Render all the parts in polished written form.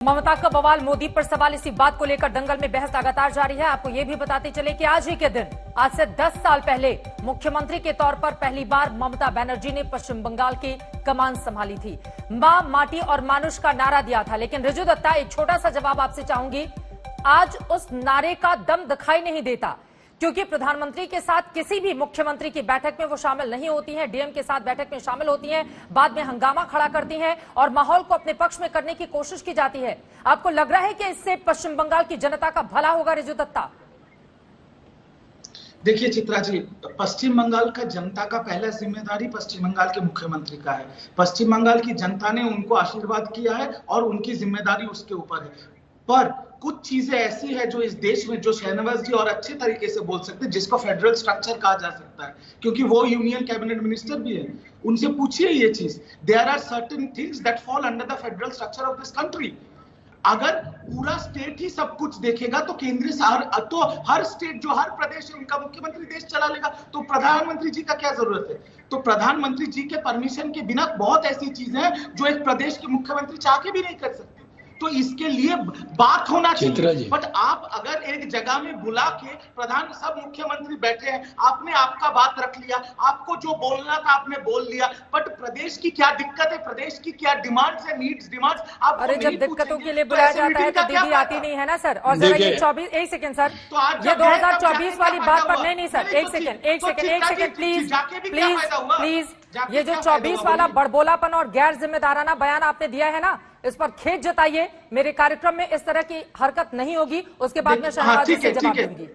ममता का बवाल, मोदी पर सवाल। इसी बात को लेकर दंगल में बहस लगातार जारी है। आपको ये भी बताते चले कि आज ही के दिन, आज से 10 साल पहले मुख्यमंत्री के तौर पर पहली बार ममता बनर्जी ने पश्चिम बंगाल की कमान संभाली थी। मां, माटी और मानुष का नारा दिया था। लेकिन रिजू दत्ता, एक छोटा सा जवाब आपसे चाहूंगी। आज उस नारे का दम दिखाई नहीं देता, क्योंकि प्रधानमंत्री के साथ किसी भी मुख्यमंत्री की बैठक में वो शामिल नहीं होती हैं, डीएम के साथ बैठक में शामिल होती हैं, बाद में हंगामा खड़ा करती हैं और माहौल को अपने पक्ष में करने की कोशिश की जाती है। आपको लग रहा है कि इससे पश्चिम बंगाल की जनता का भला होगा, रिजू दत्ता? देखिए चित्रा जी, पश्चिम बंगाल का जनता का पहला जिम्मेदारी पश्चिम बंगाल के मुख्यमंत्री का है। पश्चिम बंगाल की जनता ने उनको आशीर्वाद किया है और उनकी जिम्मेदारी उसके ऊपर है। पर कुछ चीजें ऐसी है जो इस देश में, जो शहनवाज जी और अच्छे तरीके से बोल सकते हैं, जिसको फेडरल स्ट्रक्चर कहा जा सकता है, क्योंकि वो यूनियन कैबिनेट मिनिस्टर भी है। उनसे पूछिए ये चीज, there are certain things that fall under the federal structure of this country. अगर पूरा स्टेट ही सब कुछ देखेगा तो तो हर स्टेट, जो हर प्रदेश है, उनका मुख्यमंत्री देश चला लेगा, तो प्रधानमंत्री जी का क्या जरूरत है? तो प्रधानमंत्री जी के परमिशन के बिना बहुत ऐसी चीजें हैं जो एक प्रदेश के मुख्यमंत्री चाह के भी नहीं कर सकते। तो इसके लिए बात होना चाहिए। बट आप अगर एक जगह में बुला के सब मुख्यमंत्री बैठे हैं, आपने आपका बात रख लिया, आपको जो बोलना था आपने बोल लिया, बट प्रदेश की क्या दिक्कत है, प्रदेश की क्या डिमांड्स है, नीड्स डिमांड्स आप, अरे जब दिक्कतों के लिए बुलाया जाता है तो दीदी आती नहीं है ना सर। और जरा ये 24, एक सेकंड सर, ये 2024 वाली बात पर नहीं सर, एक सेकंड प्लीज। ये जो 24 वाला बड़बोलापन और गैर जिम्मेदाराना बयान आपने दिया है ना, इस पर खेद जताइए। मेरे कार्यक्रम में इस तरह की हरकत नहीं होगी। उसके बाद में शहनाज जी से जवाब दूंगी।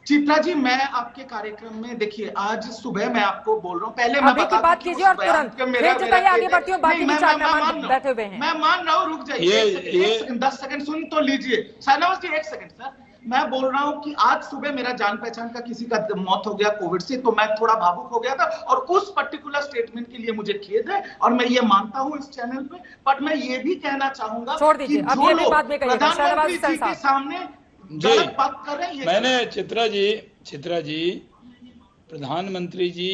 चित्रा जी, मैं आपके कार्यक्रम में, देखिए आज सुबह मैं आपको बोल रहा हूँ, पहले अभी की बात कीजिए और तुरंत खेद जताइए, आगे बढ़ती हूँ। बाकी विचार मेहमान बैठे हुए हैं। मैं मान रहा हूँ, रुक जाइए 10 सेकंड सुन तो लीजिए। शहनाज जी 1 सेकंड सर, मैं बोल रहा हूं कि आज सुबह मेरा जान पहचान का किसी का मौत हो गया कोविड से, तो मैं थोड़ा भावुक हो गया था और उस पर्टिकुलर स्टेटमेंट के लिए मुझे खेद है और मैं ये मानता हूं इस चैनल पे। बट मैं ये भी कहना चाहूंगा कि जो लोग प्रधानमंत्री जी के सामने गलत बात कर रहे हैं, मैंने चित्रा जी, प्रधानमंत्री जी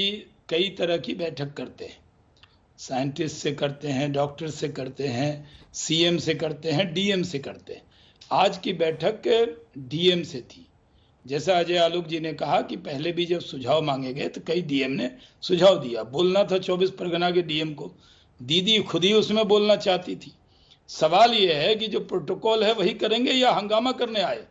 कई तरह की बैठक करते हैं, साइंटिस्ट से करते हैं, डॉक्टर से करते हैं, सीएम से करते हैं, डीएम से करते हैं। आज की बैठक डीएम से थी। जैसा अजय आलोक जी ने कहा कि पहले भी जब सुझाव मांगे गए तो कई डीएम ने सुझाव दिया। बोलना था 24 परगना के डीएम को, दीदी खुद ही उसमें बोलना चाहती थी। सवाल यह है कि जो प्रोटोकॉल है वही करेंगे या हंगामा करने आए।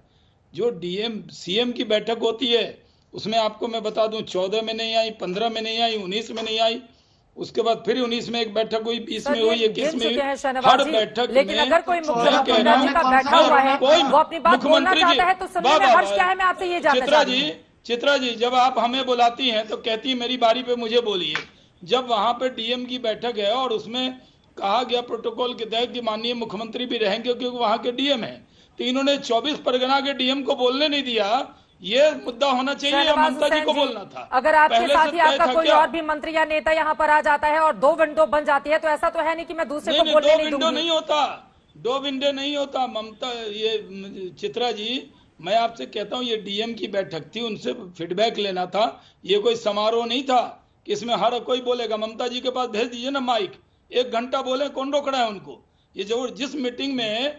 जो डीएम सीएम की बैठक होती है उसमें आपको मैं बता दूं, 14 में नहीं आई, 15 में नहीं आई, 19 में नहीं आई, उसके बाद फिर 19 में एक बैठक हुई, 20 में हुई, 21 में हुई, हर बैठक में। लेकिन अगर कोई मुख्यमंत्री का बैठा हुआ है, वो अपनी बात बोलना चाहता है, तो सुनने में हर्ष क्या है? मैं आपसे ये जानना चाहती हूं। चित्रा जी, जब आप हमें बुलाती हैं तो कहती है मेरी बारी पे मुझे बोलिए। जब वहां पे डीएम की बैठक है और उसमें कहा गया प्रोटोकॉल के तहत कि माननीय मुख्यमंत्री भी रहेंगे क्योंकि वहां के डीएम है, तो इन्होंने 24 परगना के डीएम को बोलने नहीं दिया। ये मुद्दा होना चाहिए या ममता जी को बोलना था? अगर आपके साथ ही आपका कोई और भी मंत्री या नेता यहाँ पर आ जाता है और 2 विंडो बन जाती है, तो ऐसा तो है नहीं कि मैं दूसरे को बोलने नहीं दूंगी। 2 विंडो नहीं होता, 2 विंडो नहीं होता ममता। ये चित्रा जी, मैं आपसे कहता हूँ, ये डीएम की बैठक थी, उनसे फीडबैक लेना था। ये कोई समारोह नहीं था कि इसमें हर कोई बोलेगा। ममता जी के पास भेज दीजिए ना माइक, 1 घंटा बोले, कौन रोक रहा है उनको? ये जो जिस मीटिंग में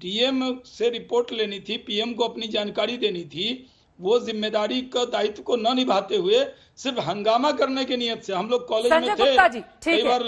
डीएम से रिपोर्ट लेनी थी, पीएम को अपनी जानकारी देनी थी, वो जिम्मेदारी का दायित्व को न निभाते हुए सिर्फ हंगामा करने की नियत से, हम लोग कॉलेज में थे कई बार,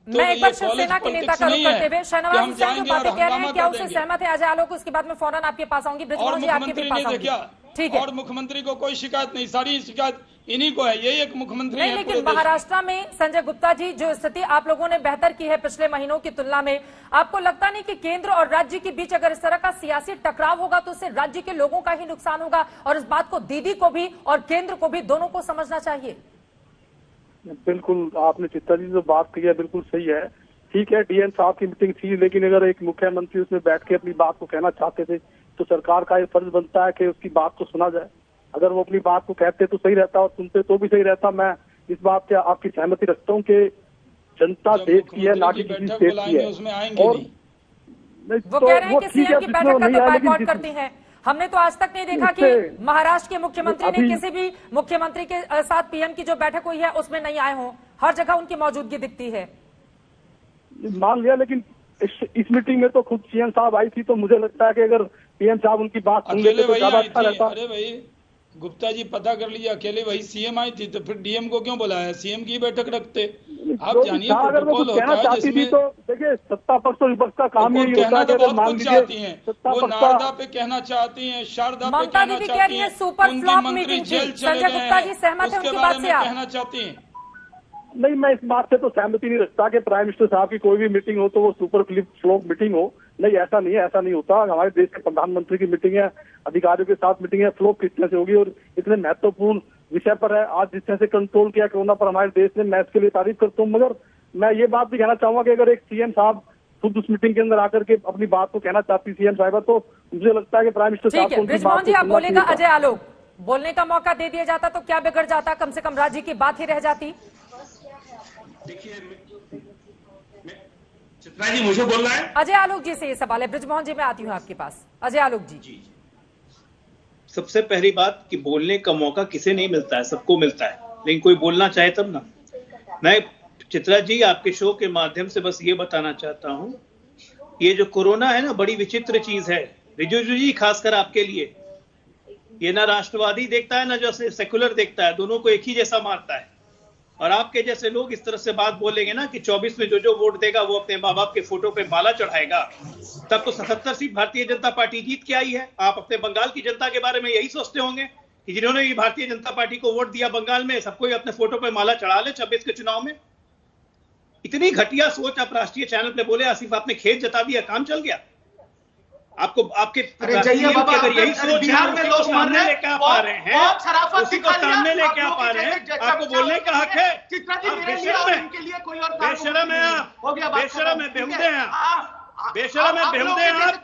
तो मैं एक बार शिवसेना के नेता का रुख करते हुए शहनवाज जी जो बातें कह रहे हैं, क्या उससे सहमत है अजय आलोक? उसके बाद में फौरन आपके पास आऊंगी। और मुख्यमंत्री ने देखा, ठीक है, और मुख्यमंत्री को कोई शिकायत नहीं, सारी शिकायत इन्हीं को है। यही एक मुख्यमंत्री नहीं, लेकिन महाराष्ट्र में संजय गुप्ता जी, जो स्थिति आप लोगों ने बेहतर की है पिछले महीनों की तुलना में, आपको लगता नहीं कि केंद्र और राज्य के बीच अगर इस तरह का सियासी टकराव होगा तो उससे राज्य के लोगों का ही नुकसान होगा? और इस बात को दीदी को भी और केंद्र को भी, दोनों को समझना चाहिए। बिल्कुल, आपने चित्रा जी जो बात कही है बिल्कुल सही है। ठीक है, डीएम साहब की मीटिंग थी, लेकिन अगर एक मुख्यमंत्री उसमें बैठ के अपनी बात को कहना चाहते थे तो सरकार का ये फर्ज बनता है कि उसकी बात को सुना जाए। अगर वो अपनी बात को कहते तो सही रहता और सुनते तो भी सही रहता। मैं इस बात से आपकी सहमति रखता हूँ कि जनता देश की है, ना कि किसी स्टेट की है। और वो कह रहे हैं कि सीएम की बैठक का तो बायकॉट करती हैं। हमने तो आज तक नहीं देखा कि महाराष्ट्र के मुख्यमंत्री ने किसी भी मुख्यमंत्री के साथ पीएम की जो बैठक हुई है उसमें नहीं आए हों। हर जगह उनकी मौजूदगी दिखती है। मान लिया, लेकिन इस मीटिंग में तो खुद सीएम साहब आई थी, तो मुझे लगता है कि अगर पीएम साहब उनकी बात सुन लेते अकेले तो वही ज्यादा आई अच्छा थी। रहता। अरे भाई गुप्ता जी पता कर लीजिए, अकेले वही सीएम आई थी, तो फिर डीएम को क्यों बुलाया? सीएम की बैठक रखते। आप जानिए अगर वो प्रोटोकॉल कुछ कहना होता है चाहती थी जिसमें तो देखिए, सत्ता पक्ष और विपक्ष का काम यही होता कहना है कि तो अगर बहुत मान कुछ लीजिए चाहती हैं, सत्ता वो पक्ष नारदा का पे कहना चाहती हैं, शारदा पे ममता कहना दीदी कह चाहती रही है हैं, सुपर उनकी फ्लॉप मंत्री मीटिंग जेल थी। चले संजय गए गुप्ता जी हैं, सहमत हैं उसके उनकी बारे बात में से आप? कहना चाहती हैं। नहीं, मैं इस बात से तो सहमति नहीं रखता कि प्राइम मिनिस्टर साहब की कोई भी मीटिंग हो तो वो सुपर फ्लॉप मीटिंग हो। नहीं, ऐसा नहीं है, ऐसा नहीं होता। हमारे देश के प्रधानमंत्री की मीटिंग है, अधिकारियों के साथ मीटिंग है, फ्लॉप किस तरह से होगी? और इतने महत्वपूर्ण विषय पर है, आज जिस तरह से कंट्रोल किया कोरोना पर हमारे देश ने, मैं इसके लिए तारीफ करता हूँ। मगर मैं ये बात भी कहना चाहूंगा कि अगर एक सीएम साहब खुद उस मीटिंग के अंदर आकर के अपनी बात को कहना चाहती सीएम साहिबा, तो मुझे लगता है कि प्राइम मिनिस्टर साहब ठीक को है उनकी ब्रिजमोहन बात जी, को आप सुनना बोलेगा चाहिए था। अजय आलोक, बोलने का मौका दे दिया जाता तो क्या बिगड़ जाता? कम से कम राज्य की बात ही रह जाती। देखिए चित्रा जी, मुझे बोलना है। अजय आलोक जी से ये सवाल है। ब्रिजमोहन जी मैं आती हूँ आपके पास। अजय आलोक जी, सबसे पहली बात कि बोलने का मौका किसे नहीं मिलता है, सबको मिलता है, लेकिन कोई बोलना चाहे तब ना। मैं चित्रा जी आपके शो के माध्यम से बस ये बताना चाहता हूं, ये जो कोरोना है ना, बड़ी विचित्र चीज है। रिजिजू जी, खासकर आपके लिए, ये ना राष्ट्रवादी देखता है ना जो सेकुलर देखता है, दोनों को एक ही जैसा मारता है। और आपके जैसे लोग इस तरह से बात बोलेंगे ना कि 24 में जो वोट देगा वो अपने माँ बाप के फोटो पे माला चढ़ाएगा, तब तो 77 सीट भारतीय जनता पार्टी जीत के आई है। आप अपने बंगाल की जनता के बारे में यही सोचते होंगे कि जिन्होंने भी भारतीय जनता पार्टी को वोट दिया बंगाल में, सबको अपने फोटो पे माला चढ़ा ले 26 के चुनाव में। इतनी घटिया सोच आप राष्ट्रीय चैनल पे बोले, आसिफ आपने खेत जता दिया, काम चल गया। आपको आपके अरे जाइए बाबा, अगर यही सोच बिहार में लोग मर रहे हैं, लेके आ पा रहे हैं, बहुत शराफत उसी को दिखा लिया। सामने लेके आ आप पा लोग रहे हैं, जैसे आपको बोलने का हक है। चित्रा जी, आप मेरे लिए और इनके लिए कोई और काम बेशरम है आप, हो गया, बात बेशरम है, खत्म। बेहुदे हैं आप, आप बेशरम है, लोग बेहुदे हैं जैसे आप।